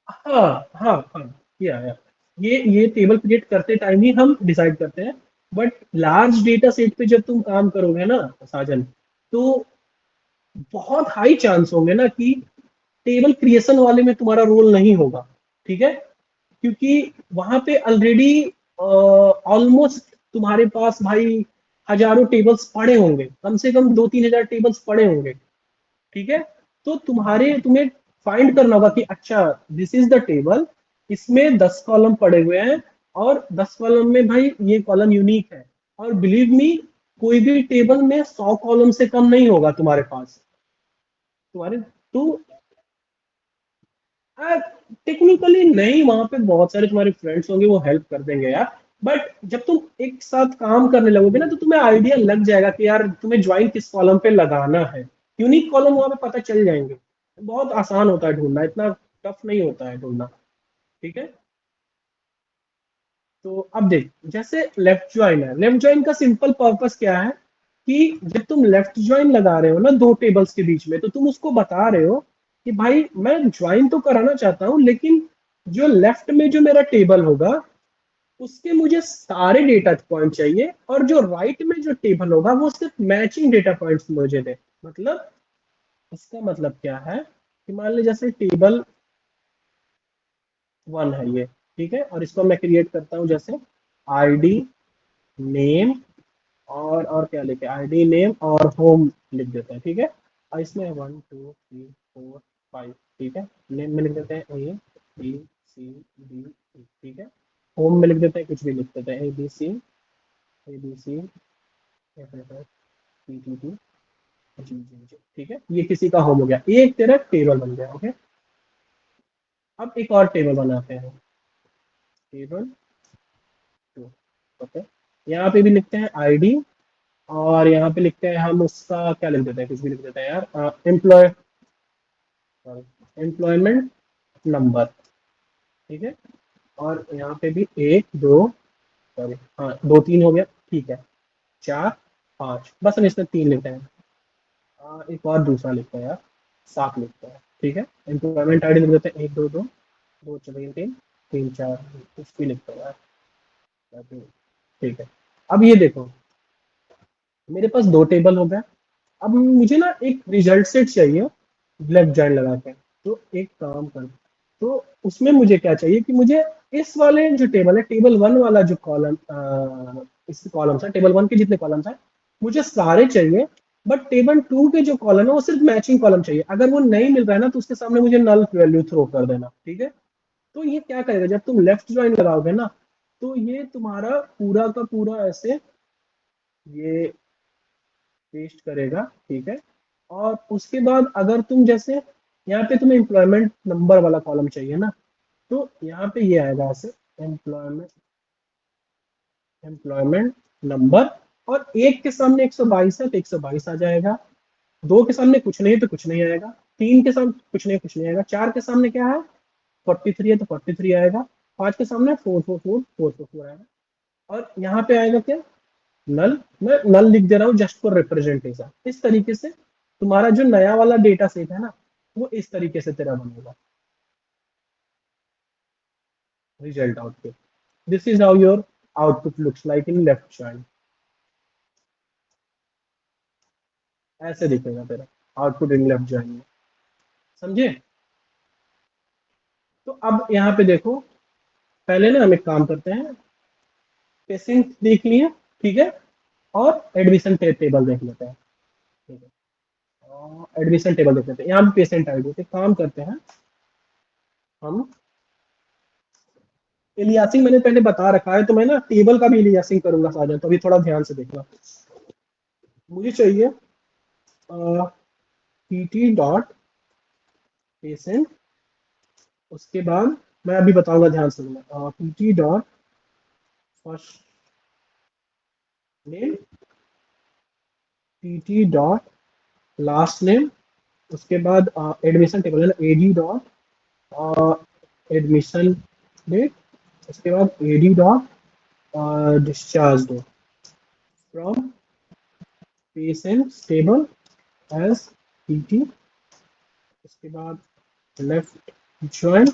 हाँ हाँ हाँ, किया है। ये टेबल क्रिएट करते टाइम ही हम डिसाइड करते हैं, बट लार्ज डेटा सेट पे जब तुम काम करोगे ना साजन, तो बहुत हाई चांस होंगे ना कि टेबल क्रिएशन वाले में तुम्हारा रोल नहीं होगा, ठीक है। क्योंकि वहां पे ऑलरेडी ऑलमोस्ट तुम्हारे पास भाई हजारों टेबल्स पड़े होंगे, कम से कम 2-3 हजार टेबल्स पड़े होंगे, ठीक है। तो तुम्हें फाइंड करना होगा कि अच्छा, दिस इज द टेबल, इसमें 10 कॉलम पड़े हुए हैं, और 10 कॉलम में भाई ये कॉलम यूनिक है, और बिलीव मी, कोई भी टेबल में 100 कॉलम से कम नहीं होगा तुम्हारे पास, तुम्हारे। तो टेक्निकली नहीं, वहां पे बहुत सारे तुम्हारे फ्रेंड्स होंगे, वो हेल्प कर देंगे यार। बट जब तुम एक साथ काम करने लगोगे ना, तो तुम्हें आइडिया लग जाएगा कि यार तुम्हें ज्वाइन किस कॉलम पे लगाना है। यूनिक कॉलम वहां पे पता चल जाएंगे। बहुत आसान होता है ढूंढना, इतना टफ नहीं होता है ढूंढना, ठीक है। तो अब देख, जैसे लेफ्ट ज्वाइन है, लेफ्ट ज्वाइन का सिंपल पर्पस क्या है कि जब तुम लेफ्ट ज्वाइन लगा रहे हो ना दो टेबल्स के बीच में, तो तुम उसको बता रहे हो कि भाई मैं ज्वाइन तो कराना चाहता हूँ, लेकिन जो लेफ्ट में जो मेरा टेबल होगा, उसके मुझे सारे डेटा पॉइंट चाहिए, और जो राइट में जो टेबल होगा वो सिर्फ मैचिंग डेटा पॉइंट्स मुझे दे। मतलब इसका मतलब क्या है कि मान ली जैसे टेबल 1 है ये, ठीक है, और इसको मैं क्रिएट करता हूँ जैसे आईडी, नेम, और क्या लिखे, आईडी, नेम और होम लिख देते हैं, ठीक है। और इसमें 1 2 3 4 5, ठीक है। नेम में लिख देते हैं A B C D E, ठीक है। होम में लिख देते हैं, कुछ भी लिख देते हैं, ABC PTT जी, ठीक है, ये किसी का होम हो गया, ये एक तेरा टेबल बन गया। ओके, अब एक और टेबल बनाते हैं, टेबल 2। ओके, यहाँ पे भी लिखते हैं आईडी, और यहाँ पे लिखते हैं हम उसका क्या लिख देते हैं, कुछ भी लिख देते हैं यार, एम्प्लॉयमेंट नंबर, ठीक है। और यहाँ पे भी एक दो, सॉरी हाँ, दो तीन हो गया, ठीक है, चार पाँच, बस हम इसमें तीन लिखते हैं। एक और दूसरा लिखते हैं यार, सात लिखते हैं, ठीक है। एम्प्लॉयमेंट आईडी लिख देते हैं, एक दो दो, दो तीन तीन, तीन चार, कुछ भी लिखते हैं यार, ठीक है। अब ये देखो, मेरे पास दो टेबल हो गया। अब मुझे ना एक रिजल्ट सेट चाहिए, लेफ्ट जॉइन लगा के। तो एक काम कर, तो उसमें मुझे क्या चाहिए कि मुझे इस वाले जो टेबल है, टेबल वन वाला जो कॉलम, इस कॉलम है, टेबल वन के जितने कॉलम्स हैं मुझे सारे चाहिए, बट टेबल टू के जो कॉलम है वो सिर्फ मैचिंग कॉलम चाहिए। अगर वो नहीं मिल रहा है ना, तो उसके सामने मुझे नल वैल्यू थ्रो कर देना, ठीक है। तो ये क्या करेगा, जब तुम लेफ्ट ज्वाइन लगाओगे ना, तो ये तुम्हारा पूरा का पूरा ऐसे ये पेस्ट करेगा, ठीक है। और उसके बाद अगर तुम जैसे यहाँ पे तुम्हें एम्प्लॉयमेंट नंबर वाला कॉलम चाहिए ना, तो यहाँ पे ये आएगा ऐसे, एम्प्लॉयमेंट एम्प्लॉयमेंट नंबर, और एक के सामने 122 है तो 122 आ जाएगा, दो के सामने कुछ नहीं है तो कुछ नहीं आएगा, तीन के सामने कुछ नहीं, कुछ नहीं आएगा, चार के सामने क्या है, 43 है तो 43 आएगा, पांच के सामने 444 आएगा, और यहाँ पे आएगा क्या, नल। मैं नल लिख दे रहा हूँ जस्ट फॉर रिप्रेजेंटेशन। इस तरीके से तुम्हारा जो नया वाला डेटा सेट है ना, वो इस तरीके से तेरा बनेगा, result output. This is how your output looks like in left child, ऐसे दिखेगा तेरा आउटपुट इन लेफ्ट चाइल्ड में, समझे। तो अब यहाँ पे देखो, पहले ना हम एक काम करते हैं, पेशेंट देख लिए, ठीक है, और एडमिशन टेबल देख लेते हैं, ठीक है, एडमिशन टेबल देख लेते हैं, यहाँ पे पेशेंट आईडी से काम करते हैं हम। एलियासिंग मैंने पहले बता रखा है, तो मैं ना टेबल का भी एलियासिंग करूंगा साझा, तो अभी थोड़ा ध्यान से देखना। मुझे चाहिए पीटी डॉट पेशेंट, उसके बाद मैं अभी बताऊंगा, ध्यान से सुनना, PT dot first name, PT dot last name, उसके बाद एडमिशन टेबल है ना, एडी डॉट एडमिशन डेट, उसके बाद AD dot discharge date from patient table as PT, उसके बाद left join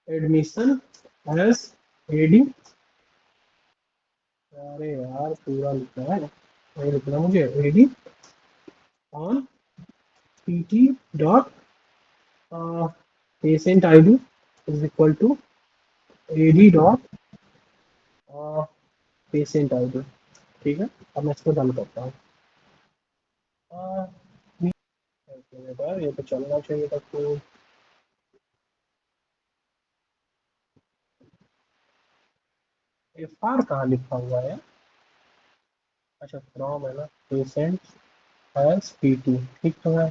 admission as AD, अरे यार पूरा लिखना है, नहीं लिखना मुझे, AD on PT dot patient ID is equal to AD dot patient ID, ठीक है। अब मैं इसको डन करता हूँ, ये तो चलना चाहिए तब तो। एफ आर कहाँ लिखा हुआ है, अच्छा फ्रॉम है ना, पेशेंट एज पीटी, ठीक तो है।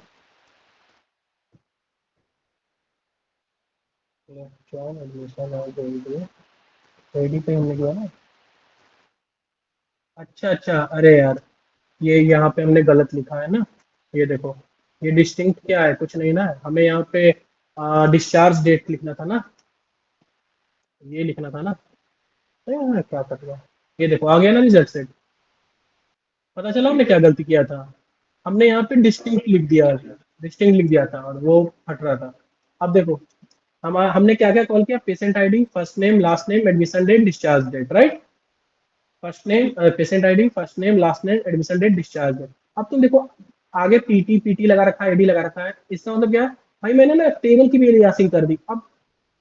Join admission as AD, AD पे हमने किया ना, अच्छा अच्छा, अरे यार ये यहाँ पे हमने गलत लिखा है ना, ये देखो, ये डिस्टिंक्ट क्या है, कुछ नहीं ना, हमें यहाँ पे डिस्चार्ज डेट लिखना था ना, ये लिखना था ना। अरे यार, क्या कर रहा, ये देखो आ गया ना रिजल्ट सेट, पता चला हमने क्या गलती किया था, हमने यहाँ पे डिस्टिंक्ट लिख दिया, डिस्टिंक्ट लिख दिया था और वो फट रहा था। अब देखो, हमने क्या क्या कॉल किया, patient ID, first name, last name, admission date, discharge date, right. First name patient ID, first name, last name, admission date, discharge date. अब तुम देखो, आगे पीटी पीटी लगा रखा है, आईडी लगा रखा है, इसका मतलब क्या है, भाई मैंने ना टेबल की भी एलियासिंग कर दी। अब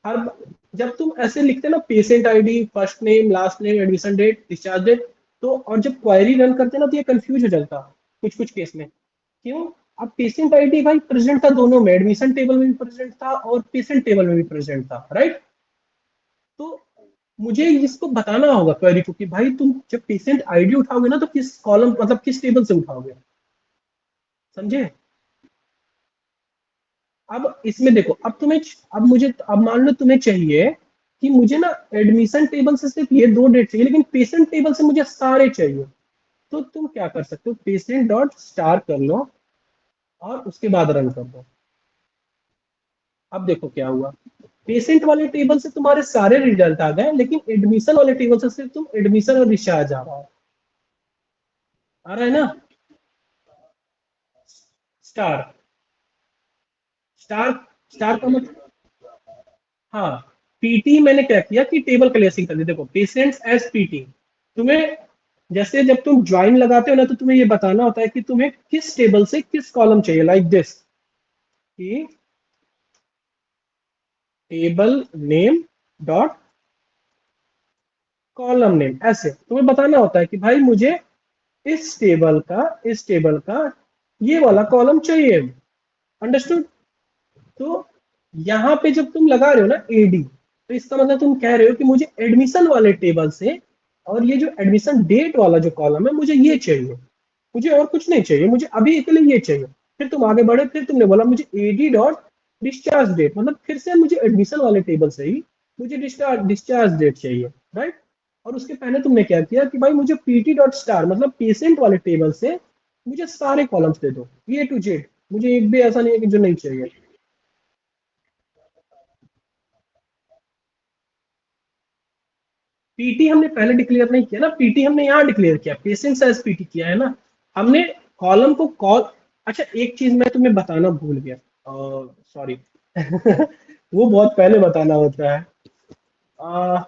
हर जब तुम ऐसे लिखते ना, patient ID, first name, last name, admission date, discharge date, तो और जब क्वेरी रन करते ना, तो ये कंफ्यूज हो जाता कुछ कुछ केस में, क्यों। अब पेशेंट आईडी भाई प्रेजेंट था दोनों में, एडमिशन टेबल में भी प्रेजेंट था और पेशेंट टेबल में भी प्रेजेंट था, राइट। मुझे इसको बताना होगा क्वेरी को कि भाई तुम जब पेशेंट आईडी उठाओगे ना तो किस कॉलम मतलब किस टेबल से उठाओगे, समझे। अब इसमें देखो, अब तुम्हें, अब मुझे, अब मान लो तुम्हें चाहिए कि मुझे ना एडमिशन टेबल से सिर्फ ये दो डेट चाहिए, लेकिन पेशेंट टेबल से मुझे सारे चाहिए। तो तुम क्या कर सकते हो, पेशेंट डॉट स्टार कर लो और उसके बाद रन कर दो। अब देखो क्या हुआ, पेशेंट वाले टेबल से तुम्हारे सारे रिजल्ट आ गए, लेकिन एडमिशन वाले टेबल से सिर्फ तुम एडमिशन और डिस्चार्ज आ रहा है। आ रहा है ना। स्टार, स्टार, स्टार का मतलब, हाँ, पीटी मैंने क्या किया कि टेबल क्लियरिंग कर दी। देखो पेशेंट्स एज पीटी, तुम्हें जैसे जब तुम ज्वाइन लगाते हो ना तो तुम्हें ये बताना होता है कि तुम्हें किस टेबल से किस कॉलम चाहिए, लाइक दिस कि table name dot column name, ऐसे तुम्हें बताना होता है कि भाई मुझे इस टेबल का ये वाला कॉलम चाहिए। अंडरस्टूड। तो यहाँ पे जब तुम लगा रहे हो ना एडी, तो इसका मतलब तुम कह रहे हो कि मुझे एडमिशन वाले टेबल से और ये जो एडमिशन डेट वाला जो कॉलम है मुझे ये चाहिए, मुझे और कुछ नहीं चाहिए, मुझे अभी के लिए ये चाहिए। फिर तुम आगे बढ़े, फिर तुमने बोला मुझे एडी डॉट डिस्चार्ज डेट, मतलब फिर से मुझे एडमिशन वाले टेबल से ही मुझे डिस्चार्ज डेट चाहिए, राइट। और उसके पहले तुमने क्या किया कि भाई मुझे पीटी डॉट स्टार मतलब पेशेंट वाले टेबल से मुझे सारे कॉलम्स दे दो ए टू जेड, मुझे एक भी ऐसा नहीं है कि जो नहीं चाहिए। पीटी हमने पहले डिक्लेयर नहीं किया ना, पीटी हमने यहाँ डिक्लेयर किया, पेशेंट एज पीटी किया है ना हमने, कॉलम को कॉल। अच्छा एक चीज मैं तुम्हें बताना भूल गया, सॉरी वो बहुत पहले बताना होता है। अ,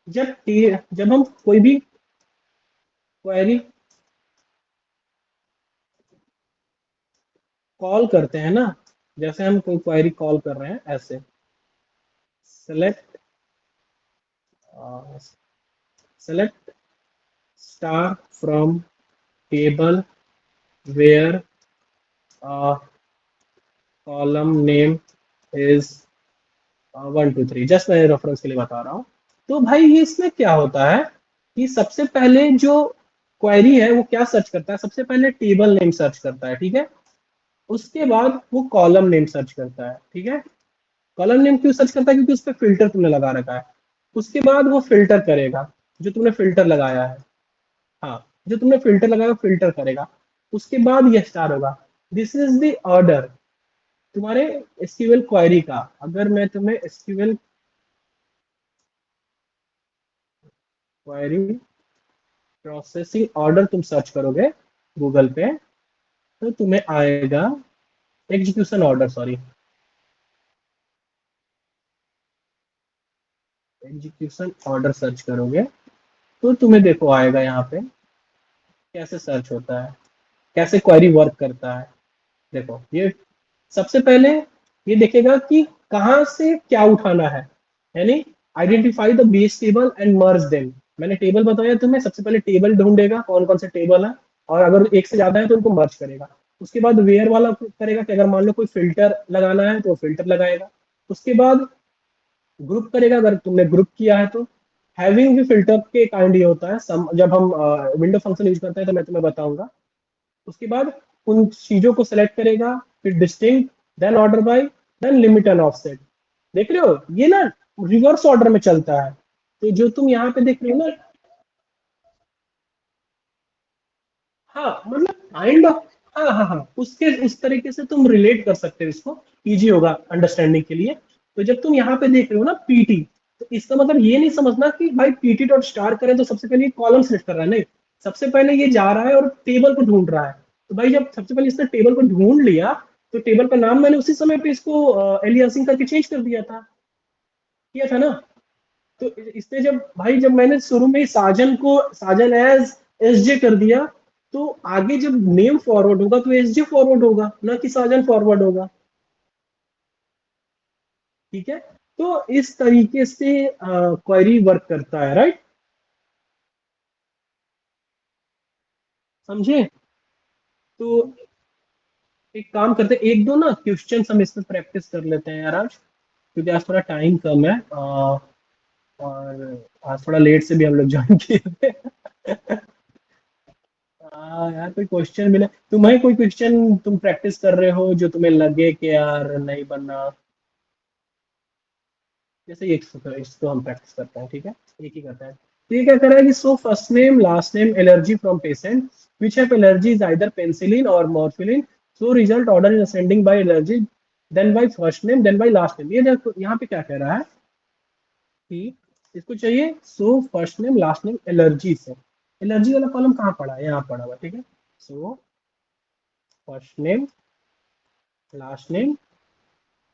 जब हम कोई भी क्वेरी कॉल करते हैं ना, जैसे हम कोई क्वेरी कॉल कर रहे हैं ऐसे, select select star from table where column name is 1 2 3, just मैं रेफरेंस के लिए बता रहा हूँ। तो भाई ये इसमें क्या होता है कि सबसे पहले जो क्वेरी है वो क्या सर्च करता है, सबसे पहले टेबल नेम सर्च करता है, ठीक है। उसके बाद वो कॉलम नेम सर्च करता है, ठीक है। कॉलम नेम क्यों सर्च करता है, क्योंकि उस पर फिल्टर तुमने लगा रखा है। उसके बाद वो फिल्टर करेगा, जो तुमने फिल्टर लगाया है, हाँ, जो तुमने फिल्टर लगाया फिल्टर करेगा। उसके बाद ये स्टार होगा, दिस इज द ऑर्डर तुम्हारे एसक्यूएल क्वेरी का। अगर मैं तुम्हें एसक्यूएल क्वेरी प्रोसेसिंग ऑर्डर तुम सर्च करोगे गूगल पे, तो तुम्हें आएगा execution order, sorry, execution order search करोगे तो तुम्हें देखो आएगा यहाँ पे कैसे सर्च होता है, कैसे क्वेरी वर्क करता है। देखो ये सबसे पहले ये देखेगा कि कहाँ से क्या उठाना है, यानी identify the base table and merge them. मैंने टेबल बताया तुम्हें, सबसे पहले टेबल ढूंढेगा कौन कौन से टेबल है, और अगर एक से ज्यादा है तो उनको मर्ज करेगा। उसके बाद वेयर वाला करेगा कि अगर मान लो कोई फिल्टर लगाना है तो फिल्टर लगाएगा। उसके बाद ग्रुप करेगा, अगर तुमने ग्रुप किया है तो। हैविंग भी फिल्टर के काइंड ये होता है, जब हम विंडो फंक्शन यूज करते हैं तो मैं तुम्हें बताऊंगा। उसके बाद उन चीजों को सेलेक्ट करेगा, फिर distinct, then order by, then limit and offset. देख रहे हो ये ना रिवर्स ऑर्डर में चलता है। तो जो तुम यहाँ पे देख रहे हो ना, हाँ मतलब काइंड ऑफ, हाँ हाँ हाँ, उसके उस तरीके से तुम रिलेट कर सकते हो इसको, इजी होगा अंडरस्टैंडिंग के लिए। तो जब तुम यहाँ पे देख रहे हो ना पीटी, तो इसका मतलब ये नहीं समझना कि भाई पीटी डॉट स्टार करें तो सबसे पहले कॉलम सेलेक्ट कर रहा है, नहीं। सबसे पहले ये जा रहा है और टेबल को ढूंढ रहा है। तो भाई जब सबसे पहले इसने टेबल को ढूंढ लिया, तो टेबल का नाम मैंने उसी समय पे इसको एलियासिंग करके चेंज कर दिया था, किया था ना। तो इसने जब भाई जब मैंने शुरू में ही साजन को साजन एज एस जे कर दिया, तो आगे जब नेम फॉरवर्ड होगा तो एस जे फॉरवर्ड होगा ना कि साजन फॉरवर्ड होगा, ठीक है। तो इस तरीके से क्वेरी वर्क करता है, राइट। समझे। तो एक काम करते हैं, एक दो ना क्वेश्चन हम इसमें प्रैक्टिस कर लेते हैं यार आज, क्योंकि आज थोड़ा टाइम कम है। और आज थोड़ा लेट से भी हम लोग ज्वाइन किए थे। हाँ यार, कोई क्वेश्चन मिले तुम्हें, कोई क्वेश्चन तुम प्रैक्टिस कर रहे हो जो तुम्हें लगे कि यार नहीं बनना। जैसे ये इसको हम प्रैक्टिस करते हैं, ठीक है, एक ही करते हैं। तो ये क्या कर रहा है कि so first name last name allergy from patient which have allergy is either penicillin और morphine, so result order is ascending by allergy, then by first name, then by last name. ये देखो यहाँ पे क्या कह रहा है कि इसको चाहिए so first name last name allergy से। एलर्जी वाला कॉलम कहाँ पड़ा है, यहाँ पड़ा हुआ, ठीक है। So first name last name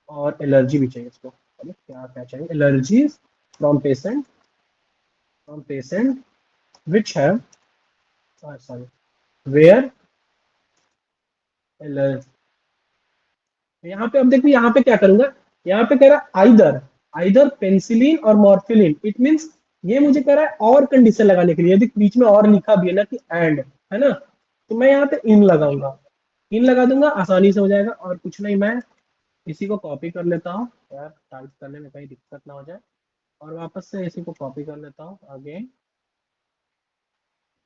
और एलर्जी भी चाहिए इसको। अरे क्या क्या चाहिए, allergies from patient, from patient which have, sorry, where allergy. यहाँ पे अब देखो, यहाँ पे क्या करूंगा, यहाँ पे कह रहा है आइदर, आइदर पेंसिलिन और मॉर्फिलिन, इट मींस ये मुझे कह रहा है और कंडीशन लगाने के लिए, यदि बीच में और लिखा भी है ना कि एंड, है ना, तो मैं यहाँ पे इन लगाऊंगा, इन लगा दूंगा, आसानी से हो जाएगा। और कुछ नहीं, मैं इसी को कॉपी कर लेता हूँ यार, टाइप करने में कहीं दिक्कत ना हो जाए, और वापस से इसी को कॉपी कर लेता हूँ अगेन,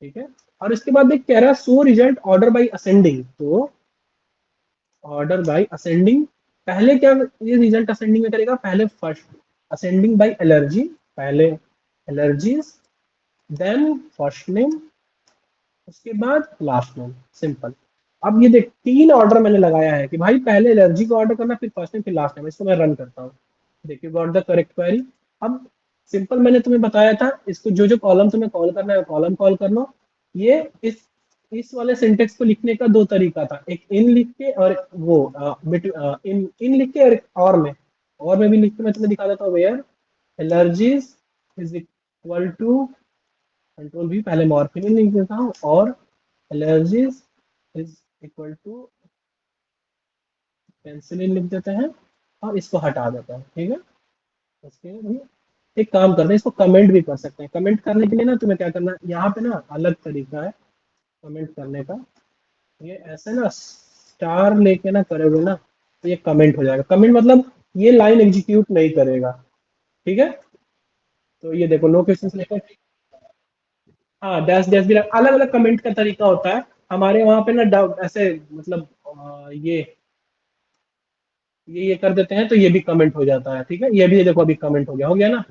ठीक है। और इसके बाद देख, कह रहा है सो रिजल्ट ऑर्डर बाई असेंडिंग, तो ऑर्डर बाय असेंडिंग, पहले क्या ये रिजल्ट असेंडिंग में करेगा, पहले फर्स्ट असेंडिंग बाय एलर्जी, पहले एलर्जीज, देन फर्स्ट नेम, उसके बाद लास्ट नेम, सिंपल। अब ये देख, तीन ऑर्डर मैंने लगाया है कि भाई पहले एलर्जी को ऑर्डर करना, फिर फर्स्ट नेम, फिर लास्ट नेम। इसको मैं रन करता हूँ, देखिए गॉट द करेक्ट क्वेरी। अब सिंपल, मैंने तुम्हें बताया था इसको, जो जो कॉलम तुम्हें कॉल करना है कॉलम कॉल कर लो। ये इस वाले सिंटेक्स को लिखने का दो तरीका था, एक इन लिख के और वो इन लिख के और में, और में भी लिख के मैं तुम्हें दिखा देता हूँ, where allergies is equal to, control भी, पहले मॉर्फिन लिख देता हूँ, और allergies is equal to penicillin लिख देते हैं, और इसको हटा देते हैं, ठीक है। उसके लिए एक काम करते हैं, इसको कमेंट भी कर सकते हैं। कमेंट करने के लिए ना तुम्हें क्या करना है, यहाँ पे ना अलग तरीका है कमेंट करने का। ये ऐसे ना स्टार लेके ना करोगे ना, तो ये कमेंट हो जाएगा। कमेंट मतलब ये लाइन एग्जीक्यूट नहीं करेगा, ठीक है। तो ये देखो, नो क्वेश्चन लेकर, हाँ डैश डैश भी, अलग अलग कमेंट का तरीका होता है हमारे वहां पे ना, ऐसे मतलब ये कर देते हैं तो ये भी कमेंट हो जाता है, ठीक है। ये भी देखो, अभी कमेंट हो गया ना।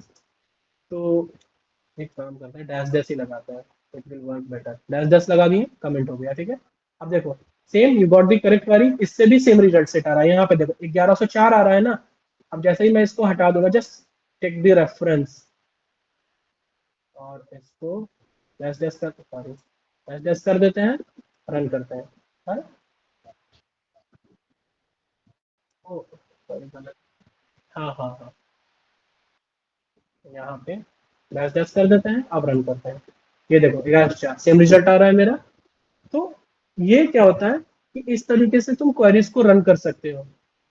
तो एक काम करते हैं, डैश डैश ही लगाते हैं, it will work better. Dash dash लगा दिए, कमेंट हो गया, ठीक है। अब देखो, same you got the correct query, इससे भी सेम रिजल्ट सेट आ रहा है। यहाँ पे देखो 1104 आ रहा है ना। अब जैसे ही मैं इसको हटा दूंगा, जस्ट टेक द रेफरेंस, और इसको डैश डैश कर, सॉरी, डैश डैश कर देते हैं, रन करते हैं। हाँ, ओ, sorry, गलत। हाँ हाँ हाँ, यहाँ पे डैश डैश कर देते हैं, अब रन करते हैं। ये देखो 1104 सेम रिजल्ट आ रहा है मेरा। तो ये क्या होता है कि इस तरीके से तुम क्वेरीज को रन कर सकते हो।